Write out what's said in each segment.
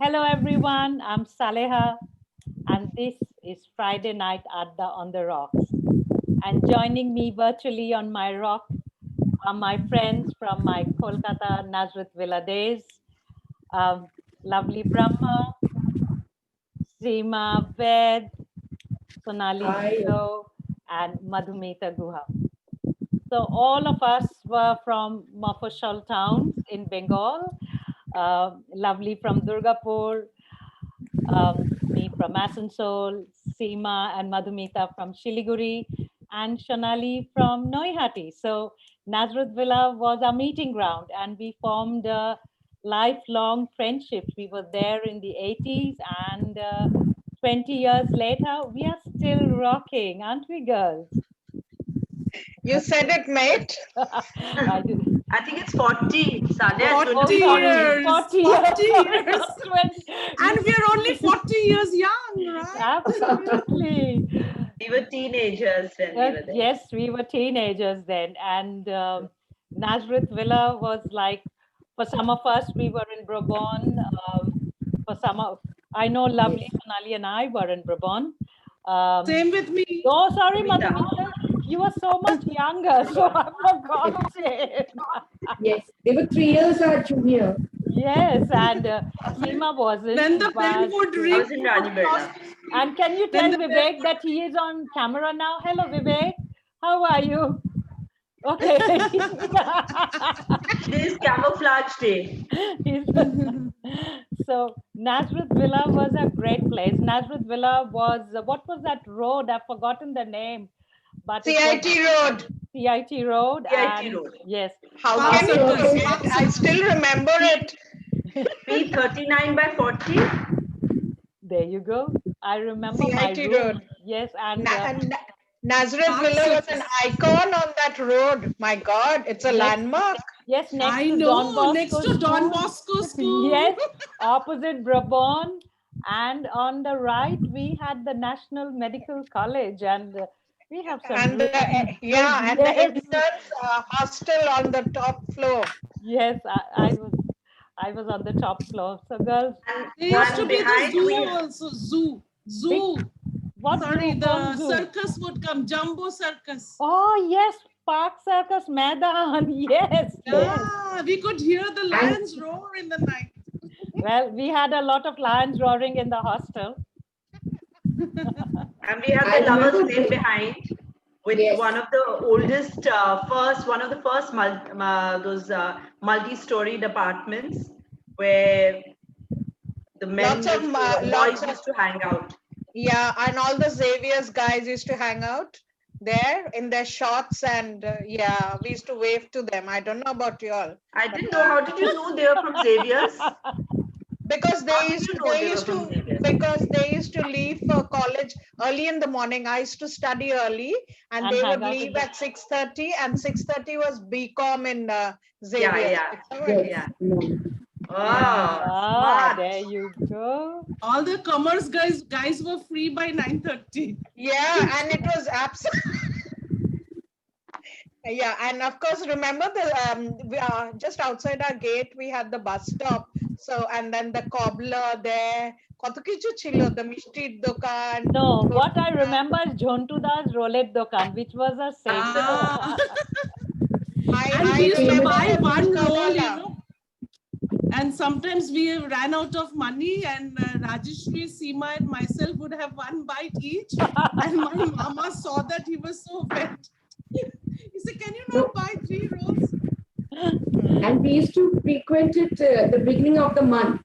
Hello everyone, I'm Saleha and this is Friday Night Adda on the Rocks. And joining me virtually on my rock are my friends from my Kolkata Nazareth Villa days, lovely Brahma, Seema, Ved, Sonali Hi. Chilo, and Madhumita Guha. So all of us were from Mofosshol towns in Bengal, lovely from Durgapur, me from Asansol, Seema and Madhumita from Shiliguri, and Shonali from Noihati. So Nazareth Villa was our meeting ground, and we formed lifelong friendships. We were there in the 80s, and 20 years later, we are still rocking, aren't we, girls? You said it, mate. I did. I think it's 40. Sunday, 40 years. 40 years. 40 Sorry, years. not 20. And we're only 40 years young, right? Absolutely. We were teenagers when we were there. Yes, we were teenagers then. And Nazareth Villa was like, for some of us, we were in Brabant. For some of, I know lovely Sonali and I were in Brabant. Same with me. Oh, sorry, Madhumita. Madhumita. You were so much younger, so I forgot it. Yes, they were 3 years our junior. Yes, and Seema wasn't. Then the but- pen would I read. was in Rajbirla. And can you tell Vivek that he is on camera now? Hello, Vivek. How are you? Okay. This camouflage day. So Nazareth Villa was a great place. Nazareth Villa was, what was that road? I've forgotten the name. But it was CIT Road. CIT Road. CIT and- Road. Yes. How Park can you Circus, forget? Park I still remember it. P39 by 40. There you go. I remember my CIT room. Road. Yes, and Nazareth Park Villa was an Circus. icon on that road. My God, it's a Yes. landmark. yes, next I to know, Don Bosco next to Don School. Bosco School. Yes, opposite Brabant. And on the right, we had the National Medical College, and we have some. And the, really yeah, and good- the yes, interns hostel on the top floor. yes, I was on the top floor. So, girls, There used to And be the behind zoo we- also. Zoo. what Sorry, zoo? the What zoo? circus would come. Jumbo circus. Oh yes, Park Circus Maidan. Yes, yes. Yeah, we could hear the lions roar in the night. Well, we had a lot of lions roaring in the hostel. And we had I the lovers remember lane the- behind with Yes. one of the oldest, one of the first multi-storied apartments where the men, Lots of, boys lots of- used to hang out. Yeah, and all the Xavier's guys used to hang out there in their shorts, and yeah, we used to wave to them. I don't know about you all. I didn't know. How did you know they were from Xavier's? Because How they did used you to, know they were from Xavier's? because they used to leave for college early in the morning. I used to study early, and And they hang would out leave with at 6:30, and 6:30 was BCom in Xavier. yeah. Yes. Yeah. No. Oh, Ah, smart. there you go. All the commerce guys were free by 9:30. Yeah, and it was absolutely. Yeah, and of course, remember we are just outside our gate. We had the bus stop. So, and then the cobbler there. কত কিছু ছিল, the mishti dokan. No, what I remember is Jhontuda's roulette dokan, which was a safe. Ah. I And we used to remember buy the one puchka roll, wala. And sometimes we ran out of money, and Rajeshri, Seema, and myself would have one bite each. And my mama saw that he was so wet. He said, "Can you not buy 3 rolls?" And we used to frequent it the beginning of the month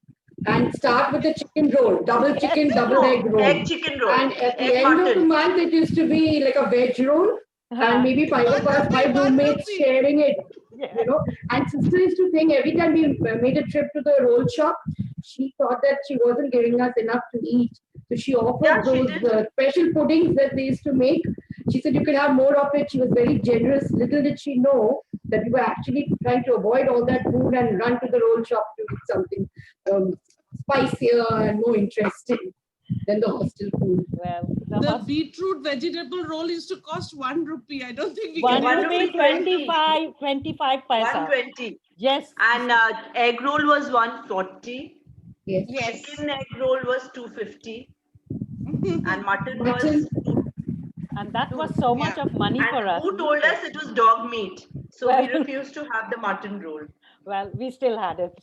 and start with the chicken roll, double chicken, double egg roll. Egg chicken roll. And at the Egg end of the mutton. month, it used to be like a veg roll, and maybe 5 of us, 5 roommates sharing it. You know, and sister used to think every time we made a trip to the roll shop, she thought that she wasn't giving us enough to eat. So she offered Yeah, she those did. special puddings that they used to make. She said you could have more of it. She was very generous. Little did she know that we were actually trying to avoid all that food and run to the roll shop to eat something spicier and more interesting than the hostel food. Well, The beetroot vegetable roll used to cost 1 rupee. I don't think we one can. rupee 25 paisa. 120. Yes. And egg roll was 140. Yes. Yes. Chicken egg roll was 250 and mutton was Mutton. 2. And that was so much of money And for us. who told us it was dog meat? So we Well, refused to have the mutton roll. well, we still had it.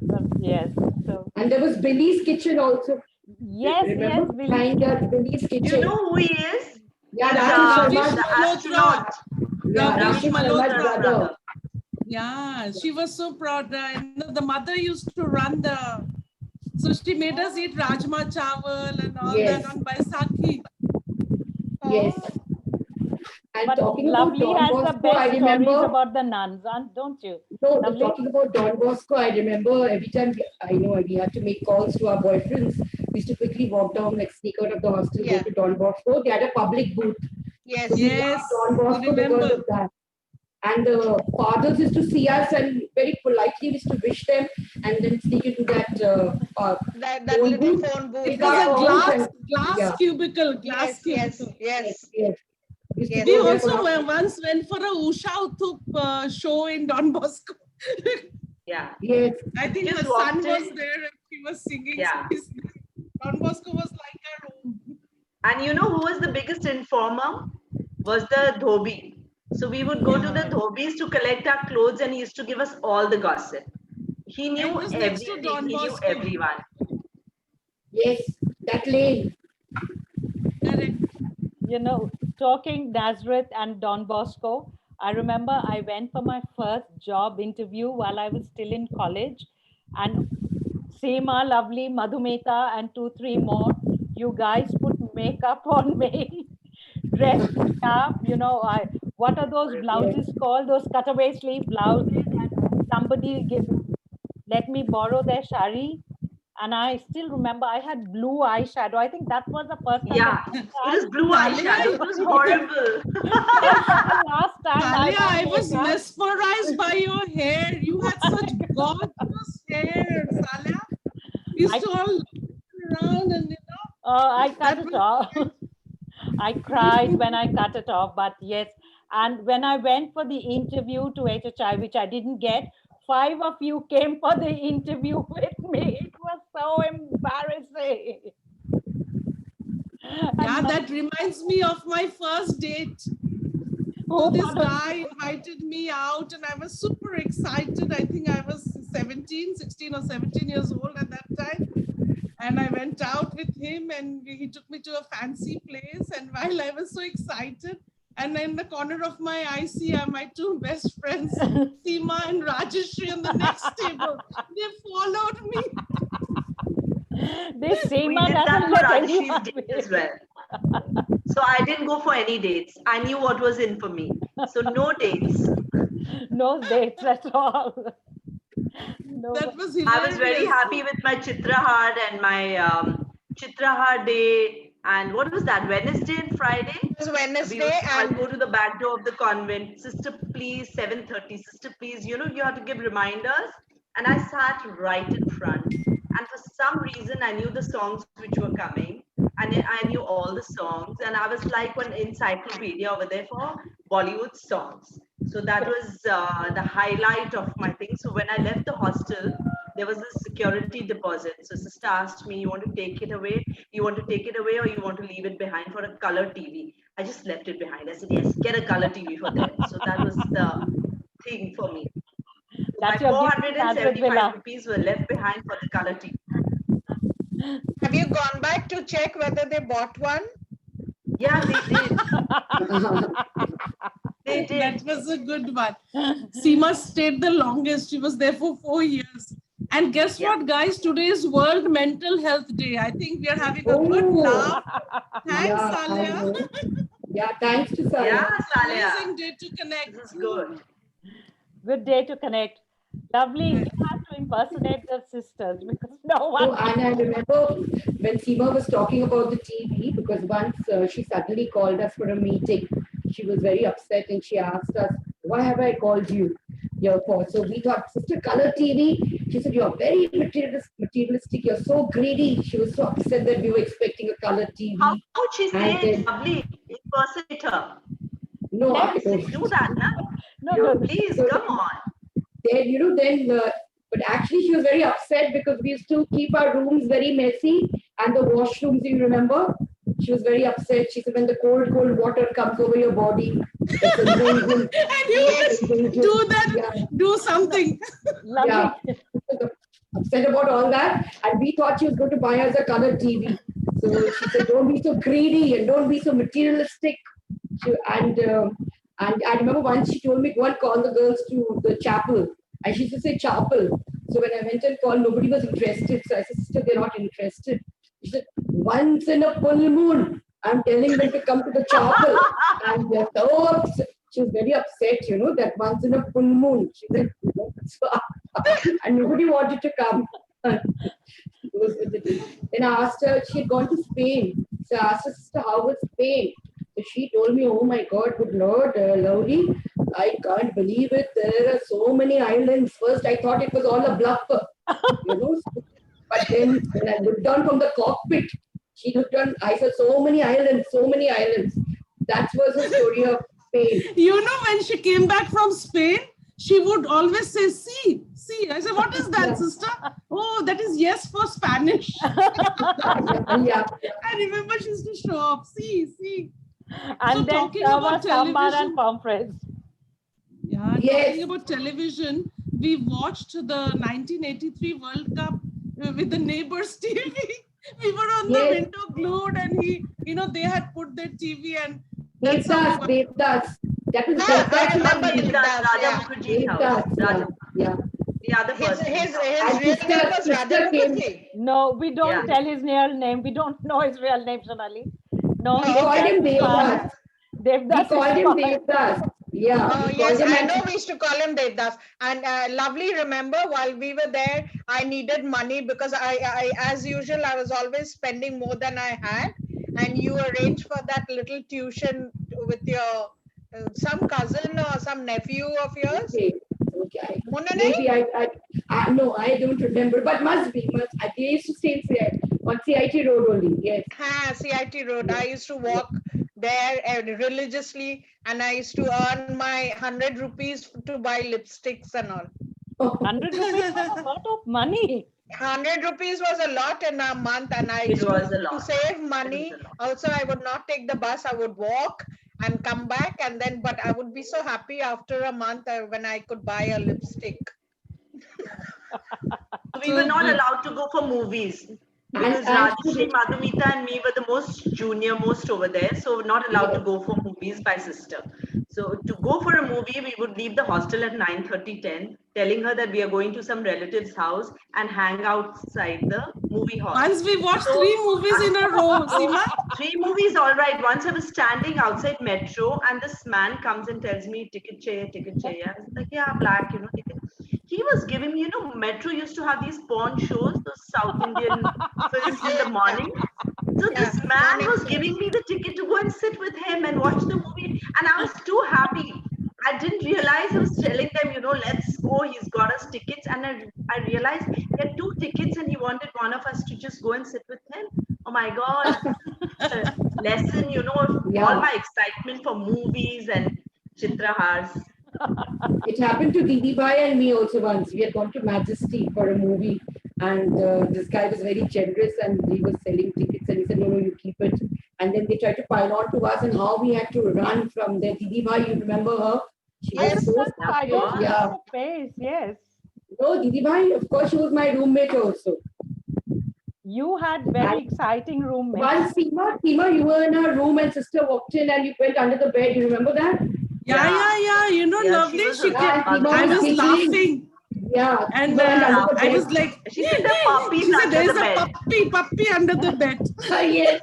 But yes. So And there was Billy's Kitchen also. yes, Remember? Billy's Behind Kitchen. Billy's Kitchen. You know who he is? Yeah, He's Rajesh Ravish Sharma's, the Malhotra. astronaut. yeah, Ravish Rajesh Sharma's Malhotra. brother. Yeah, she was so proud. And the mother used to run the. So she made us eat rajma chawal and all Yes. that on Baisakhi. Yes. Oh, And But talking about Lovely Don has the Bosco, I best stories remember. about the nuns, don't you? No, Lovely? talking about Don Bosco, I remember every time we had to make calls to our boyfriends, we used to quickly walk down, like sneak out of the hostel, Yeah. go to Don Bosco. They had a public booth. yes. So we Yes, loved Don I Bosco because remember. of that. And the fathers used to see us and very politely used to wish them and then sneak into that That phone little booth. phone booth. Pick It was up a Yeah. phones glass and yeah, cubicle, glass Yes, cubicle. yes. yes. We used to Yes. We go there also for our- once went for a Usha Uthup show in Don Bosco. Yeah. Yes. I think Just her son walked was in. there and she was singing. Yeah. So Don Bosco was like our own. And you know who was the biggest informer? Was the dhobi. So we would go to the dhobis to collect our clothes and he used to give us all the gossip. He And it knew was next to everything. Don He knew Bosco. everyone. Yes, that lane. Correct. You know, talking Nazareth and Don Bosco, I remember I went for my first job interview while I was still in college, and Seema, Lovely, Madhumeta, and two, three more, you guys put makeup on me, dressed me up. What are those blouses called? Those cutaway sleeve blouses. And somebody let me borrow their shari. And I still remember I had blue eyeshadow. I think that was the first time. Yeah. It was blue eyeshadow. It was horrible. The last time Talia, I wore was makeup. mesmerized by your hair. You had such gorgeous hair, Talia. We used to all look around and I cut that it was off. I cried when I cut it off, but yes. And when I went for the interview to HHI, which I didn't get, 5 of you came for the interview with me. It was so embarrassing. yeah, that reminds me of my first date. So this guy invited me out and I was super excited. I think I was 16 or 17 years old at that time. And I went out with him and he took me to a fancy place. And while I was so excited, and in the corner of my eye, see my two best friends, Seema and Rajeshri, on the next table. They followed me. This We Seema did that doesn't for let Rajeshri's anyone date win. as well. So I didn't go for any dates. I knew what was in for me. So no dates. No dates at all. No. That was I was very hilarious. happy with my Chitrahar and my Chitrahar day. And what was that? Wednesday and Friday? It was Wednesday I'll and go to the back door of the convent. Sister, please, 7:30. Sister, please. You have to give reminders. And I sat right in front. And for some reason, I knew the songs which were coming. And I knew all the songs. And I was like one encyclopedia over there for Bollywood songs. So that was the highlight of my thing. So when I left the hostel, there was a security deposit. So sister asked me, you want to take it away? You want to take it away or you want to leave it behind for a color TV? I just left it behind. I said, yes, get a color TV for them. So that was the thing for me. That's My your gift to Nazareth 475 Villa. rupees were left behind for the color TV. have you gone back to check whether they bought one? Yeah, they did. They did. That was a good one. Seema stayed the longest. She was there for 4 years. And guess what, guys? Today is World Mental Health Day. I think we are having a good laugh. Thanks, Yeah, I Salia. know. Yeah, thanks to Salia. Yeah, Salia. Amazing day to connect. This is good. Good day to connect. Lovely. You have to impersonate the sisters because no one. So, and I remember when Seema was talking about the TV, because once she suddenly called us for a meeting. She was very upset and she asked us, why have I called you here for? So we thought, sister, color TV. She said, you're very materialistic. You're so greedy. She was so upset that we were expecting a color TV. How would she say And it? then- Lovely. Impersonate her. No, Let I us do that, na? No, no. Please, So come on. then, But actually, she was very upset because we used to keep our rooms very messy and the washrooms, you remember? She was very upset. She said, when the cold, cold water comes over your body, it's invasion. And you It's invasion. do that, Yeah. do something. Lovely. Yeah. Upset about all that. And we thought she was going to buy us a colored TV. So she said, don't be so greedy and don't be so materialistic. And I remember once she told me, go and call the girls to the chapel. And she used to say chapel. So when I went and called, nobody was interested. So I said, sister, they're not interested. She said, once in a full moon, I'm telling them to come to the chapel. And they're so upset. She was very upset, you know, that once in a full moon. She said, so, and nobody wanted to come. Then I asked her, she had gone to Spain. So I asked her, sister, how was Spain? So she told me, oh my God, good Lord, Lowry, I can't believe it. There are so many islands. First, I thought it was all a bluff, you know. But then when I looked down from the cockpit, she looked down, I saw so many islands, so many islands. That was the story of Spain. You know, when she came back from Spain, she would always say, see, see. I said, what is that, Yeah. sister? Oh, that is yes for Spanish. Yeah. I remember she used to show up, see, see. And So then talking there about was sambar television- and pomfrets. Yeah, Yes. talking about television, we watched the 1983 World Cup with the neighbors' TV. We were on the Yes. window glued, and they had put their TV, and that's how Devdas, we Devdas. That was Ah, I Devdas. remember Devdas, Devdas, Raja yeah. Mukherjee's house. Devdas, yeah. Raja, Yeah. the other His person. his And real name was sister Raja came. Mukherjee. No, we don't Yeah. tell his real name. We don't know his real name, Sonali. No, We called Okay. him Devdas is fine. Devdas. We Devdas called is him fine. Devdas. Yeah, Oh, we yes, called him. I And know we used to call him Devdas. And lovely, remember, while we were there, I needed money because as usual, I was always spending more than I had. And you arranged for that little tuition with your some cousin or some nephew of yours. okay, okay. Munane? Maybe I no, I don't remember, but must be. They used to stay on CIT Road only. Yes. Ha, CIT Road. I used to walk there religiously, and I used to earn my 100 rupees to buy lipsticks and all. 100 rupees was a lot of money. 100 rupees was a lot in a month, and I It used was a to lot. save It money. was a lot. Also, I would not take the bus. I would walk and come back, and then, but I would be so happy after a month when I could buy a lipstick. We were not allowed to go for movies because and Rajeshri, Madhumita, and me were the most junior, most over there. So we're not allowed to go for movies by sister. So to go for a movie, we would leave the hostel at 9:30, 10, telling her that we are going to some relative's house and hang outside the movie hall. once we watched So- 3 movies in a row, Seema. 3 movies, all right. Once I was standing outside Metro and this man comes and tells me, ticket chahiye, ticket chahiye. I was like, yeah, black, ticket. He was giving me, Metro used to have these porn shows, those South Indian films in the morning. So this Yeah, man morning was shows. giving me the ticket to go and sit with him and watch the movie. And I was too happy. I didn't realize I was telling them, let's go. He's got us tickets. And I realized he had 2 tickets and he wanted one of us to just go and sit with him. Oh my God. Lesson, Yeah. all my excitement for movies and Chitrahars. it happened to Didi Bhai and me also once. We had gone to Majesty for a movie, and this guy was very generous, and he was selling tickets, and he said, no, you keep it. And then they tried to pile on to us, and how we had to run from there. Didi Bhai, you remember her? She I was so remember, I don't course. yeah. remember the face. Yes. No, Didi Bhai, of course, she was my roommate also. You had very exciting roommates. Once, Seema, you were in her room, and sister walked in, and you went under the bed. You remember that? Yeah. Yeah, she Lovely. was She a kept, ugly I was giggling. laughing. Yeah. And Seema went under the I bed. was like, She said the puppies she said, under there's the a bed. puppy under the bed. Yes.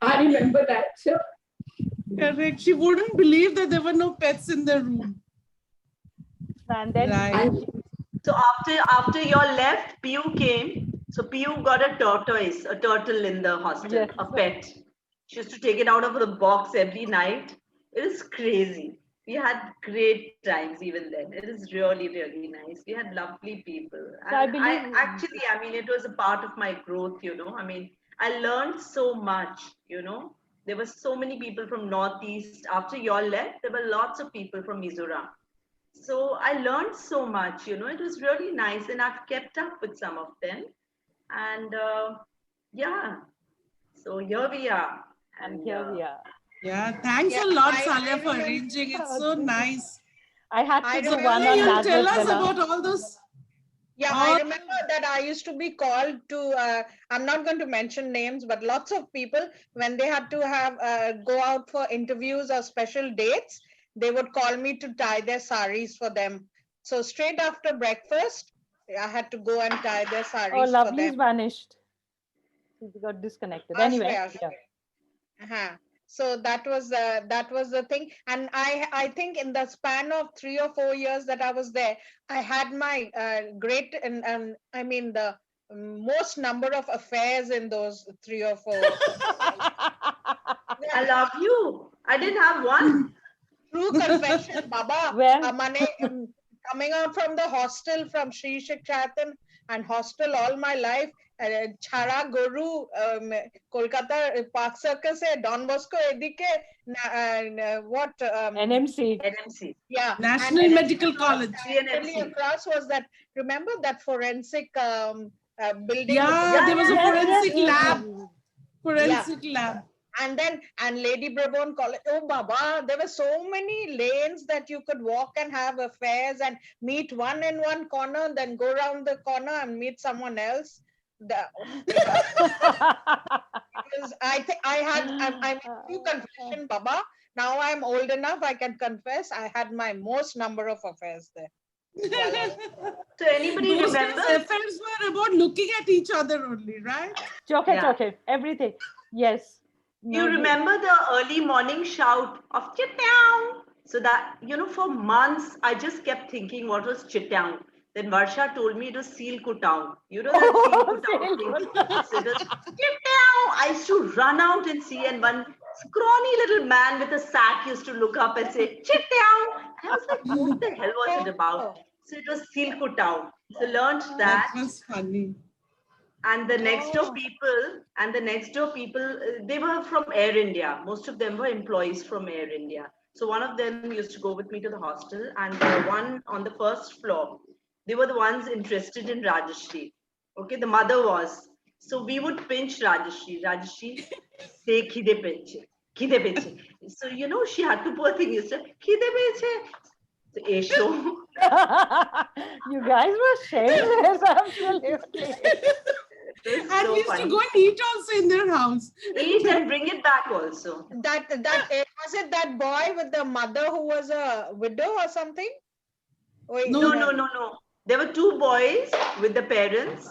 I remember that. So, Correct. She wouldn't believe that there were no pets in the room. And then Right. and So after you all left, Piyu came. So Piyu got a tortoise, a turtle in the hostel, Yes. a pet. She used to take it out of the box every night. It is crazy. We had great times even then. It is really, really nice. We had lovely people. So I And believe- it was a part of my growth, I learned so much, There were so many people from Northeast. After you all left, there were lots of people from Mizoram. So I learned so much, it was really nice, and I've kept up with some of them. And yeah, so here we are. And And here we are. Yeah, thanks Yeah, a lot, I Salia, for remember. arranging. It's so nice. I had I to do remember. one Salia, on you'll tell Nazareth us Villa. about all those. Yeah, I All remember that I used to be called to. I'm not going to mention names, but lots of people, when they had to have go out for interviews or special dates, they would call me to tie their saris for them. So straight after breakfast, I had to go and tie their Oh, saris for them. Lovely's vanished. She got disconnected. Ashray, Anyway, Ashray. yeah. Uh-huh. So that was the thing, and I think in the span of 3 or 4 years that I was there, I had my great and I mean the most number of affairs in those 3 or 4 years. I Yeah, love you. I didn't have one. true confession, Baba. Well, Mane, coming out from the hostel from Sri Shikshatan and hostel all my life. Chhara Guru, Kolkata Park Circus, Don Bosco, Edike, what? NMC. NMC. Yeah, and National then Medical College. directly CNMC. across was that. Remember that forensic building with the Yeah, Yeah, there was a yeah, Yes, yeah, yeah. yes, forensic yes, yes. lab. yeah, Forensic lab. and then and Lady Brabon College. Oh, Baba, there were so many lanes that you could walk and have affairs and meet one in one corner, then go around the corner and meet someone else. It was, I think I had. I'm true confession, Baba. Now I'm old enough. I can confess. I had my most number of affairs there. While I was So anybody Those days, remember? affairs were about looking at each other only, right? Choke, Yeah. choke, everything. Yes. You No, remember the early morning shout of chittow? So that, for months, I just kept thinking what was chittow. Then Varsha told me it was seal kutao. You know that seal Oh, kutao thing? Silkutta. So it was chittow. I used to run out and see, and one scrawny little man with a sack used to look up and say, chittow. And I was like, what the hell was it about? oh, So it was seal kutao. So learned That that. was funny. And the next door oh, people, they were from Air India. Most of them were employees from Air India. So one of them used to go with me to the hostel, and the one on the first floor, they were the ones interested in Rajashri. Okay, the mother was. So we would pinch Rajashri, say khide peche, khide peche. So she had to, poor thing, used to khide peche. So esho. You guys were shameless, absolutely. It was And so we used to funny. go and eat also in their house. Eat and bring it back also. was it that boy with the mother who was a widow or something? Wait, No, No. There were two boys with the parents,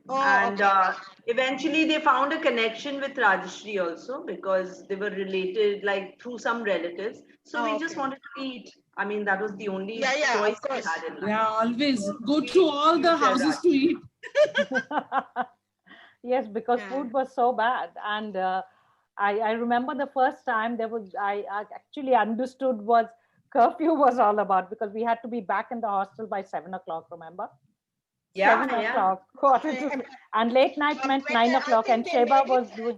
Oh, and okay. eventually they found a connection with Rajashri also because they were related, like through some relatives. So Oh, we just okay. wanted to eat. I mean, that was the only Yeah, choice of we course. had in life. yeah, always So go to we all the used their houses to Rajashri. eat. Yes, because Yeah. food was so bad. And I remember the first time I actually understood what curfew was all about because we had to be back in the hostel by 7 o'clock, remember? Yeah, 7 o'clock, quarter to, and late night meant When 9 o'clock. I And think they Sheba made it. was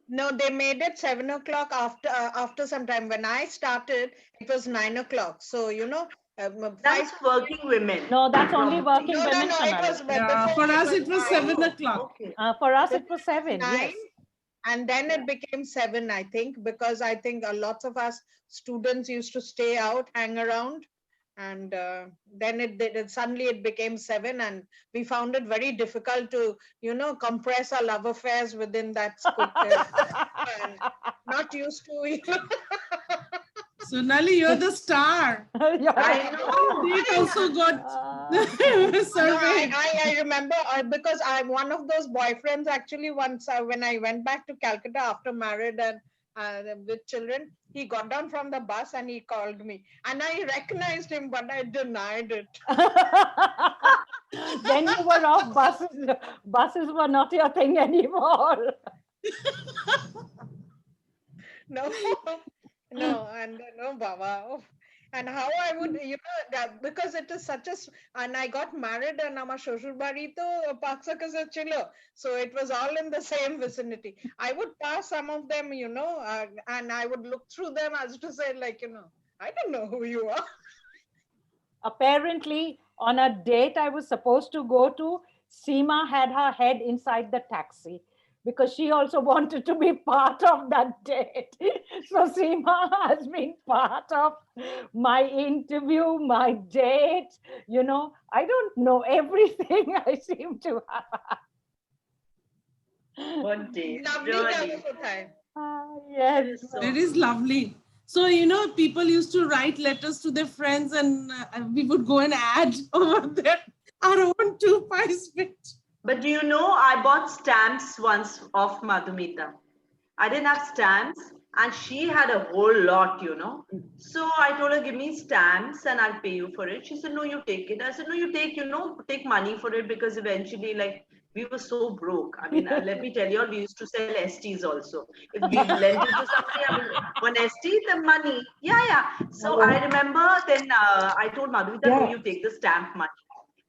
No, they made it 7 o'clock after some time. When I started, it was 9 o'clock. So that's 5. working women, no, that's only probably. working No, women, no, it Sonali. was Yeah, before. for It us was it was 9. 7 o'clock. Okay. For us, Before it was it was 7. 9, Yes. and then Yeah. it became 7, I think, because I think lots of us students used to stay out, hang around, and then suddenly it became 7, and we found it very difficult to compress our love affairs within that and not used to. Sonali, you're the star. I know. It also got Uh, No, surveyed. I remember because I'm one of those boyfriends actually. Once when I went back to Calcutta after married and with children, he got down from the bus and he called me, and I recognized him, but I denied it. then you were off buses. Buses were not your thing anymore. No, no, and no, Baba. Oh. And how I would, that because it is such a, and I got married and our Shoshur Bari to Paksa Kasa Chilo. So it was all in the same vicinity. I would pass some of them, and I would look through them as to say, like, I don't know who you are. apparently on a date I was supposed to go to, Seema had her head inside the taxi because she also wanted to be part of that date. So Seema has been part of my interview, my date. I don't know everything. I seem to have. What day? Lovely Really. time to time. Yes. It is so. It is lovely. So, people used to write letters to their friends, and we would go and add over there our own 2 pies bit. But do you know, I bought stamps once of Madhumita. I didn't have stamps, and she had a whole lot, So I told her, give me stamps and I'll pay you for it. She said, no, you take it. I said, no, you take money for it, because eventually, like, we were so broke. I mean, let me tell you, we used to sell STs also. If we lent it to somebody, I mean, one ST, the money. Yeah. So I remember then I told Madhumita, no, you take the stamp money.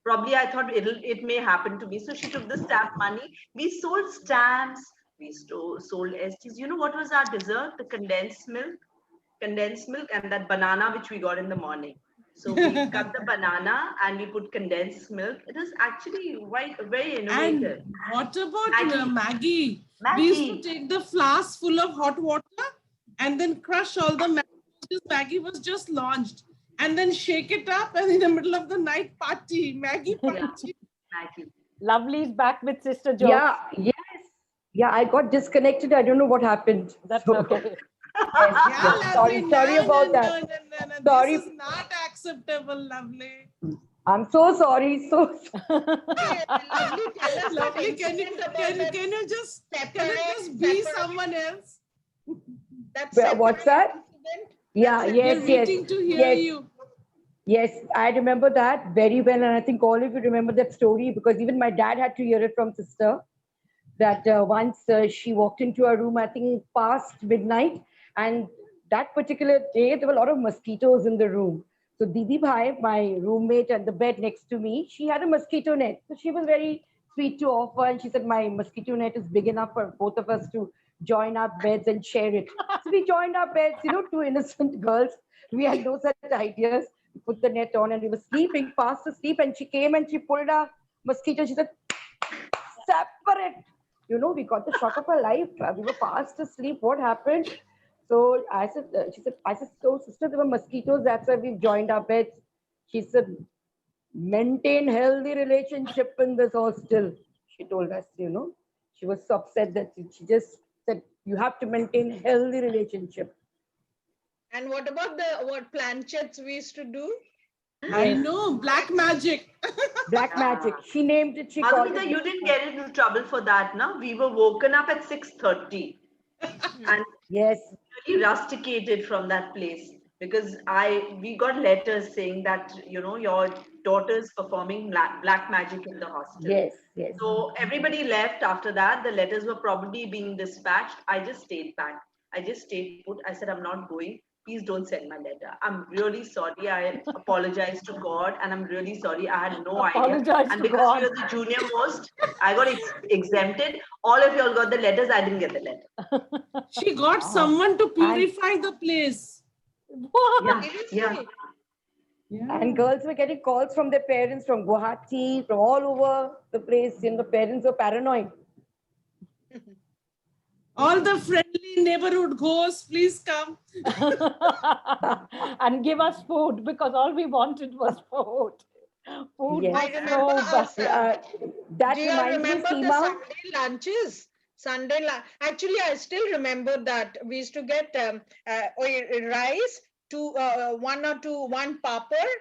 Probably I thought it may happen to me. So she took the stamp money. We sold stamps. We sold STs. You know what was our dessert? The condensed milk and that banana which we got in the morning. So we cut the banana and we put condensed milk. It is actually very innovative. And what about Maggie? We used to Maggie. take the flask full of hot water and then crush all the Maggie, because Maggie was just launched, and then shake it up, and in the middle of the night, party, Maggie party. Maggie. Lovely's back with Sister Jo. Yes. Yeah, I got disconnected. I don't know what happened. That's So, okay. Yeah, Sorry lovely. about that. No. Sorry. This is not acceptable, Lovely. I'm so sorry. Hey, Lovely, tell us Lovely, that can you incident about that just be separate- someone else? What's that? incident? Yeah, That's yes, We're yes. waiting to hear Yes. you. Yes, I remember that very well. And I think all of you remember that story, because even my dad had to hear it from sister, that once she walked into her room, I think past midnight. And that particular day, there were a lot of mosquitoes in the room. So Didi Bhai, my roommate at the bed next to me, she had a mosquito net. So she was very sweet to offer. And she said, my mosquito net is big enough for both of us to join our beds and share it. So we joined our beds, two innocent girls. We had no such ideas. We put the net on and we were sleeping, fast asleep. And she came and she pulled our mosquito. She said, separate. We got the shock of our life. We were fast asleep. What happened? So I said, so sister, there were mosquitoes. That's why we've joined our beds. She said, maintain healthy relationship in this hostel. She told us, she was so upset that she just said, you have to maintain healthy relationship. And what about what planchettes we used to do? I know, black magic. Black magic. She named it. She called Madhumita, it. you didn't get into trouble for that, no? We were woken up at 6:30 and Yes. really rusticated from that place, because we got letters saying that your daughter's performing black magic in the hostel. Yes. Yes. So everybody left after that. The letters were probably being dispatched. I just stayed back. I just stayed put. I said, I'm not going. Please don't send my letter. I'm really sorry. I apologize to God, and I'm really sorry. I had no idea. Apologize And to because God. you're the junior most, I got exempted. All of y'all got the letters. I didn't get the letter. She got someone to purify the place. What? Yeah. And girls were getting calls from their parents from Guwahati, from all over the place. The parents were paranoid. All the friendly neighborhood ghosts, please come. And give us food, because all we wanted was food. Food Yes. was I remember so us. bad. That Do you reminds me, remember the Seema. Sunday lunches? Actually, I still remember that we used to get rice, one papad,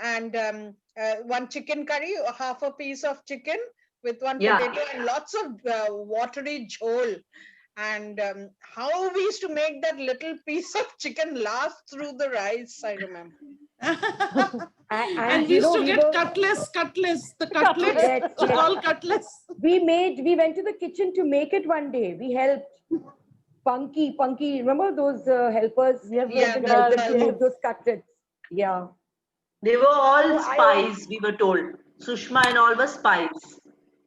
and one chicken curry, half a piece of chicken with one potato, and lots of watery jhol. And how we used to make that little piece of chicken last through the rice, I remember. And we used to get cutlass, the cutlets, Yes, yes. all cutlets. We went to the kitchen to make it one day. We helped. Punky, remember those helpers? Yes, Yeah, To the help them to girls. make those cutlets. Yeah. They were all So spies, we were told. Sushma and all were spies.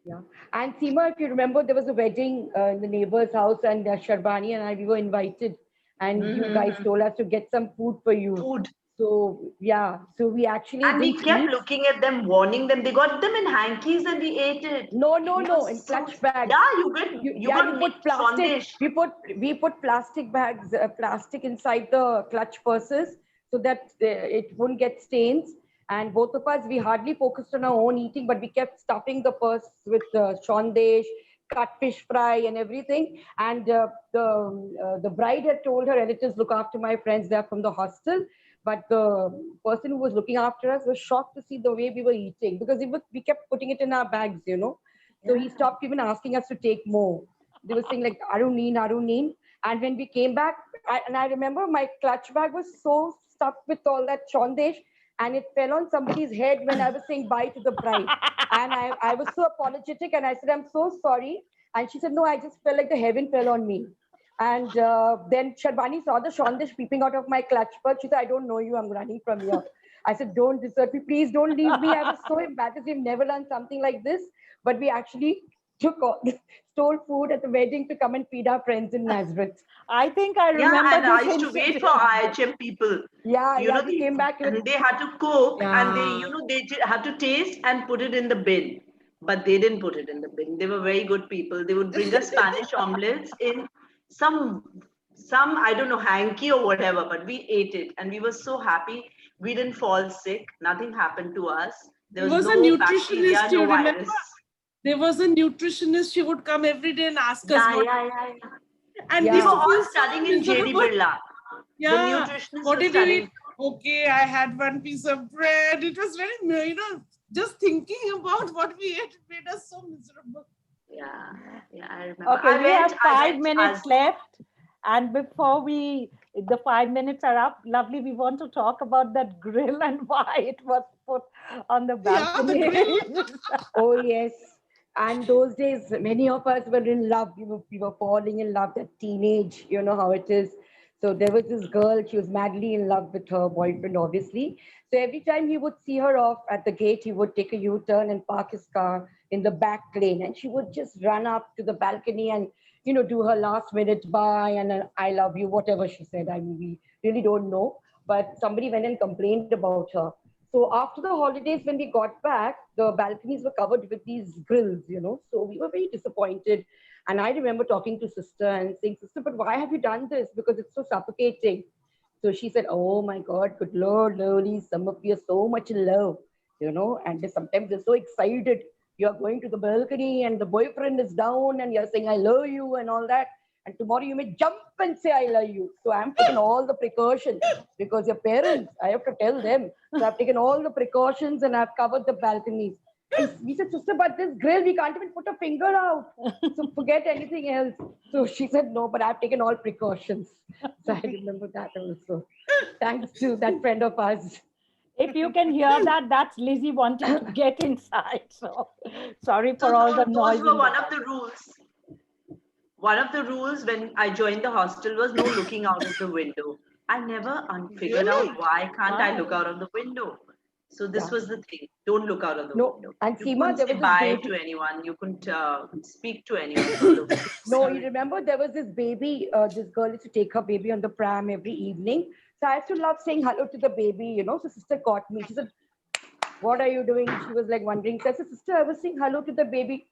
Yeah. And Seema, if you remember, there was a wedding in the neighbor's house, and Sharbani and I, we were invited. And you guys told us to get some food for you. Food. So yeah, so we actually And we didn't kept eat. looking at them, warning them. They got them in hankies and we ate it. No, We were in so, clutch bags. yeah, you You got put plastic. shondish. We put plastic bags, plastic inside the clutch purses so that it wouldn't get stains. And both of us, we hardly focused on our own eating, but we kept stuffing the purse with shondesh, cut fish fry, and everything. And the bride had told her relatives, look after my friends. They're from the hostel. But the person who was looking after us was shocked to see the way we were eating because we kept putting it in our bags, you know. So he stopped even asking us to take more. They were saying like, I don't need, I don't need. And when we came back, I remember my clutch bag was so stuffed with all that shondesh and it fell on somebody's head when I was saying bye to the bride. And I was so apologetic and I said, I'm so sorry. And she said, no, I just felt like the heaven fell on me. And then Sharbani saw the shondish peeping out of my clutch purse. She said, I don't know you. I'm running from here. I said, don't desert me. Please don't leave me. I was so embarrassed. We've never done something like this. But we actually stole food at the wedding to come and feed our friends in Nazareth. I think I Yeah, remember and I this used to wait incident. for IHM people. Yeah, we came back with... They had to cook and Yeah. they had to taste and put it in the bin. But they didn't put it in the bin. They were very good people. They would bring us Spanish omelets in some I don't know, hanky or whatever, but we ate it and we were so happy. We didn't fall sick. Nothing happened to us. There There was was a no bacteria, nutritionist, no you remember? virus. There was a nutritionist. She would come every day and ask us what. Yeah. And Yeah. we We were used to all feel so studying in JD miserable. Birla. The Yeah. nutritionist What was did you studying. eat? Okay, I had one piece of bread. It was very, just thinking about what we ate made us so miserable. Yeah, I remember. Okay, we have I 5 minutes left. And before the 5 minutes are up, lovely, we want to talk about that grill and why it was put on the Yeah, the balcony. grill. Oh, yes. And those days, many of us were in love. We were falling in love, that teenage, you know how it is. So there was this girl, she was madly in love with her boyfriend, obviously. So every time he would see her off at the gate, he would take a U-turn and park his car in the back lane. And she would just run up to the balcony and, do her last minute bye and an I love you, whatever she said. I mean, we really don't know. But somebody went and complained about her. So after the holidays, when we got back, the balconies were covered with these grills, So we were very disappointed. And I remember talking to sister and saying, sister, but why have you done this? Because it's so suffocating. So she said, oh my God, good Lord, Loli, some of you are so much in love, and sometimes they're so excited. You're going to the balcony and the boyfriend is down and you're saying, I love you and all that. And tomorrow you may jump and say, I love you. So I'm taking all the precautions because your parents, I have to tell them. So I've taken all the precautions and I've covered the balconies. And we said, sister, but this grill, we can't even put a finger out. So forget anything else. So she said, no, but I've taken all precautions. So I remember that also. Thanks to that friend of ours. If you can hear that, that's Lizzie wanting to get inside. So sorry for So all the those noise. were one of the rules. One of the rules when I joined the hostel was no looking out of the window. I never figured out why can't I look out of the window. So this was the thing. Don't look out of the window. And You Seema, couldn't there say was this bye baby. to anyone. You couldn't speak to anyone from the window. No, you remember there was this baby, this girl used to take her baby on the pram every evening. So I used to love saying hello to the baby, So sister caught me. She said, what are you doing? She was like wondering. So I said, sister, I was saying hello to the baby.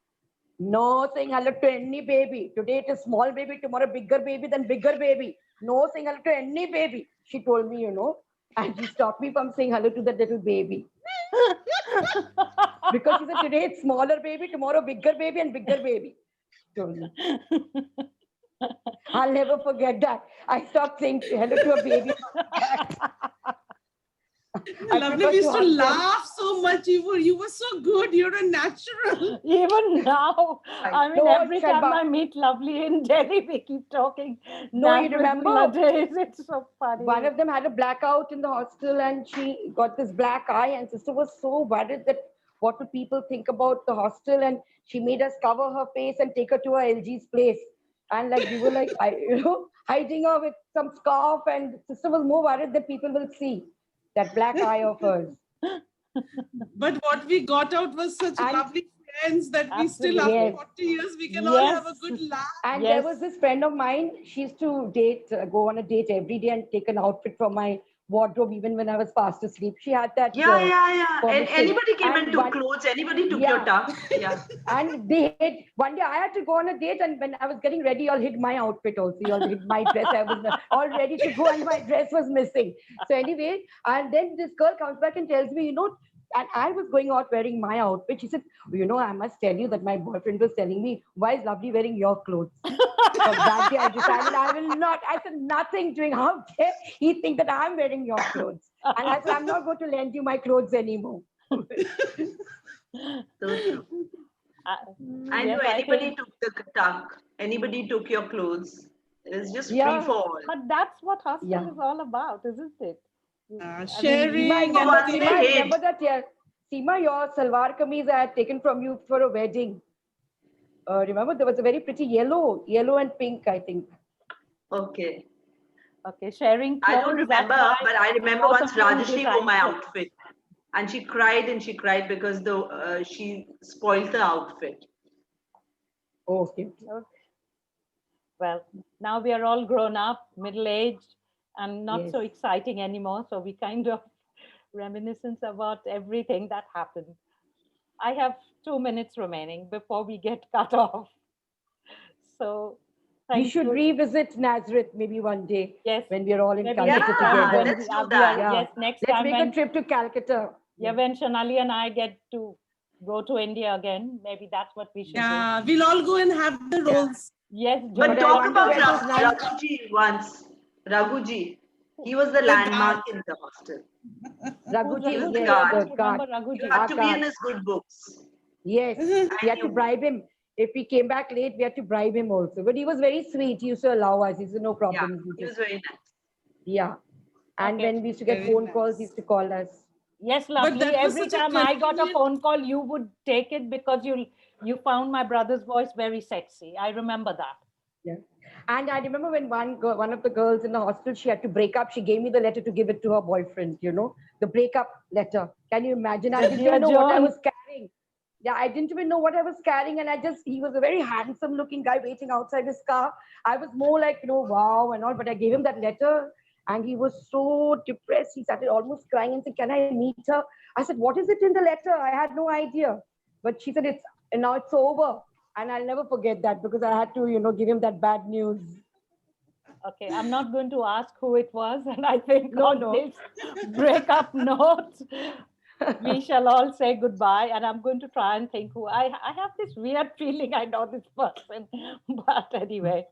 No saying hello to any baby. Today it is small baby, tomorrow bigger baby, then bigger baby. No saying hello to any baby. She told me, and she stopped me from saying hello to the little baby. Because she said, today it's smaller baby, tomorrow bigger baby and bigger baby. Told me. I'll never forget that. I stopped saying hello to a baby. Lovely, we used to laugh so much. You were so good. You're a natural. Even now, I mean, every time I meet Lovely in Delhi, we keep talking. No, you remember? Days. It's so funny. One of them had a blackout in the hostel and she got this black eye and sister was so worried that what do people think about the hostel, and she made us cover her face and take her to her LG's place. And like we were like, hiding her with some scarf, and sister was more worried that people will see that black eye of hers. But what we got out was such lovely friends that we still, after 40 years, we can all have a good laugh. And there was this friend of mine, she used to go on a date every day and take an outfit from my wardrobe even when I was fast asleep. She had that. Yeah. And Permission. anybody came And and took one- clothes. Anybody took Yeah. your tuck. Yeah. And they hid. One day I had to go on a date, and when I was getting ready, y'all hid my outfit also. Y'all hid my dress. I was all ready to go, and my dress was missing. So anyway, and then this girl comes back and tells me, and I was going out wearing my outfit. She said, I must tell you that my boyfriend was telling me, why is Lovely wearing your clothes? So that day I decided I will not. I said, nothing doing. How dare he think that I'm wearing your clothes? And I said, I'm not going to lend you my clothes anymore. So true. I know Yes, I anybody think, took the tuck. Anybody took your clothes. It's just free Yeah. for all. but that's what hostel Yeah. is all about, isn't it? I mean, Sharing Seema, and remember, Once they Seema, hid. remember that, yeah. Seema, your salwar kameez I had taken from you for a wedding. Remember, there was a very pretty yellow and pink, I think. Okay. okay, sharing I clothes. don't That's remember, why but I remember both once of you Rajashri wore my designed it. outfit. And she cried because she spoiled the outfit. Oh, okay. Okay. Well, now we are all grown up, middle aged, and not so Yes. exciting anymore. So we kind of reminiscence about everything that happened. I have 2 minutes remaining before we get cut off. So We thank should you. revisit Nazareth maybe one day Yes, when we're all in maybe Calcutta next Yeah, time together. when let's do we are, that. Yeah. yes, next Let's time make a when, trip to Calcutta. yeah, when Shonali and I get to go to India again, maybe that's what we should do. yeah, we'll all go and have the roles. Yes, But But I talk wonder about where this night. Raghuji once. Raghuji. He was the The landmark guard. in the hostel. Who's Raghuji, He was the yes, guard. the I don't guard. remember You Raghuji. had Our to be in guard. his good books. Yes, we And had to you. bribe him. If we came back late, we had to bribe him also. But he was very sweet. He used to allow us. He said, no Yeah, problem. He he was just, very nice. yeah. And Okay. when we used to get Very phone calls, he nice. used to call us. Yes, But lovely. that was Every such a time I got a convenient. phone call, you would take it because you found my brother's voice very sexy. I remember that. Yeah. And I remember when one of the girls in the hostel, she had to break up. She gave me the letter to give it to her boyfriend, the breakup letter. Can you imagine? I The didn't Dear even know what I John. was carrying. Yeah, I didn't even know what I was carrying. And he was a very handsome looking guy waiting outside his car. I was more like, wow and all, but I gave him that letter and he was so depressed. He started almost crying and said, can I meet her? I said, what is it in the letter? I had no idea. But she said, now it's over. And I'll never forget that because I had to, give him that bad news. Okay, I'm not going to ask who it was, and I think No, on no. this breakup note, we shall all say goodbye. And I'm going to try and think who I have this weird feeling I know this person, but anyway,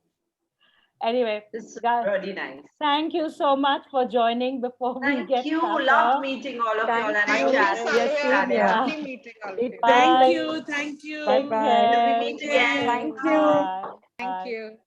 It's guys, really nice. thank you so much for joining before we Thank get you. cut Loved off. meeting all of y'all. Thank And I you. chat. Yes, same here. Lovely meeting all of you. Bye. Thank you. Thank you. Bye Take bye. Till we care. meet See again. you. Thank you. Bye. Thank Bye. you.